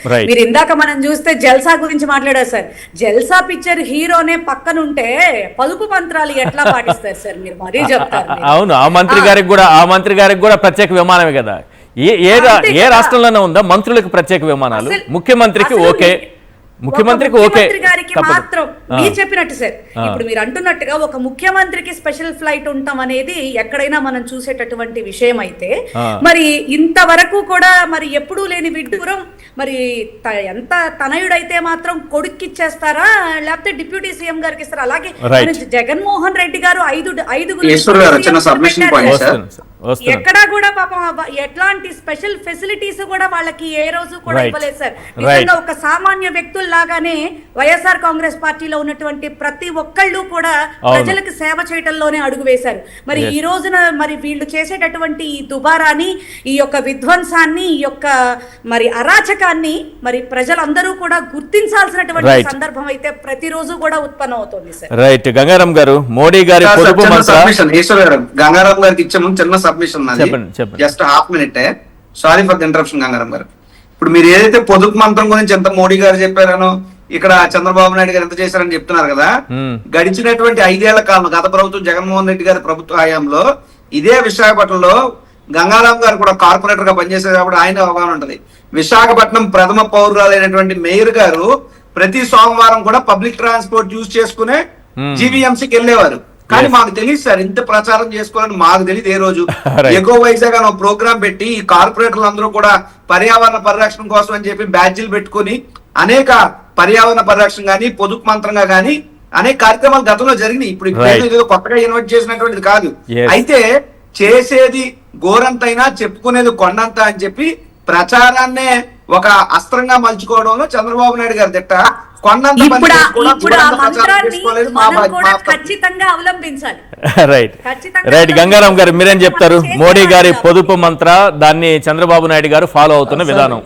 మీరు ఇందాక మనం చూస్తే జల్సా గురించి మాట్లాడారు సార్. జల్సా పిక్చర్ హీరోనే పక్కనుంటే పలుపు మంత్రాలు ఎట్లా పాటిస్తారు సార్? మీరు మరీ చెప్తారు. అవును, ఆ మంత్రి గారికి కూడా ప్రత్యేక విమానమే కదా. ఏ రాష్ట్రంలోనే ఉందా మంత్రులకు ప్రత్యేక విమానాలు? ముఖ్యమంత్రికి ఓకే, ముఖ్యమంత్రి గారికి మాత్రం మీరు చెప్పినట్టు సార్. ఇప్పుడు మీరు అంటున్నట్టుగా ఒక ముఖ్యమంత్రికి స్పెషల్ ఫ్లైట్ ఉంటాం అనేది ఎక్కడైనా మనం చూసేటటువంటి విషయం అయితే, మరి ఇంతవరకు కూడా మరి ఎప్పుడూ లేని విడ్డూరం. మరి ఎంత తనయుడైతే మాత్రం కొడుక్కిచ్చేస్తారా, లేకపోతే డిప్యూటీ సీఎం గారికి ఇస్తారా? అలాగే జగన్మోహన్ రెడ్డి గారు ఐదుగురు ఎక్కడా కూడా పాపం ఎట్లాంటి స్పెషల్ ఫెసిలిటీస్ కూడా వాళ్ళకి ఏ రోజు కూడా ఇవ్వలేదు సార్. నిజంగా ఒక సామాన్య వ్యక్తుల్లాగానే వైఎస్ఆర్ కాంగ్రెస్ పార్టీలో ఉన్నటువంటి ప్రతి ఒక్కళ్ళు కూడా ప్రజలకు సేవ చేయటంలోనే అడుగు వేశారు. మరి ఈ రోజున మరి వీళ్ళు చేసేటటువంటి ఈ దుబారాన్ని, ఈ యొక్క విధ్వంసాన్ని, ఈ యొక్క మరి అరాచకాన్ని మరి ప్రజలందరూ కూడా గుర్తించాల్సినటువంటి సందర్భం అయితే ప్రతిరోజు కూడా ఉత్పన్నం అవుతుంది సార్. రైట్, గంగారాం గారు, మోడీ గారి గంగారాం గారికి ఇచ్చే ముందు చిన్న submission, just half minute. Sorry for the interruption Gangaram గారు. ఇప్పుడు మీరు ఏదైతే పొదుపు మంత్రం గురించి ఎంత మోడీ గారు చెప్పారనో, ఇక్కడ చంద్రబాబు నాయుడు గారు ఎంత చేశారని చెప్తున్నారు కదా. గడిచినటువంటి 5 ఏళ్ల కాలం గత ప్రభుత్వం జగన్మోహన్ రెడ్డి గారి ప్రభుత్వ హయాంలో ఇదే విశాఖపట్నంలో గంగారాం గారు కూడా కార్పొరేటర్ గా పనిచేసే కాబట్టి ఆయన అవగాహన ఉంటది. విశాఖపట్నం ప్రథమ పౌరురాలైనటువంటి మేయర్ గారు ప్రతి సోమవారం కూడా పబ్లిక్ ట్రాన్స్పోర్ట్ యూజ్ చేసుకునే జీవీఎంసీకి వెళ్ళేవారు. కానీ మాకు తెలియదు సార్, ఇంత ప్రచారం చేసుకోవాలని మాకు తెలియదు. ఏ రోజు ఎకో వైజాగ్ అని ఒక ప్రోగ్రామ్ పెట్టి ఈ కార్పొరేటర్లు అందరూ కూడా పర్యావరణ పరిరక్షణ కోసం అని చెప్పి బ్యాడ్జీలు పెట్టుకుని అనేక పర్యావరణ పరిరక్షణ గానీ, పొదుపు మంత్రంగా గానీ అనేక కార్యక్రమాలు గతంలో జరిగినాయి. ఇప్పుడు కొత్తగా ఇన్వైట్ చేసినటువంటిది కాదు. అయితే చేసేది గోరంతైనా చెప్పుకునేది కొండంత అని చెప్పి ప్రచారాన్నే ఒక అస్త్రంగా మలుచుకోవడంలో చంద్రబాబు నాయుడు గారు తిట్ట. రైట్, గంగారాం గారు మీరేం చెప్తారు? మోడీ గారి పొదుపు మంత్ర దాన్ని చంద్రబాబు నాయుడు గారు ఫాలో అవుతున్న విధానం.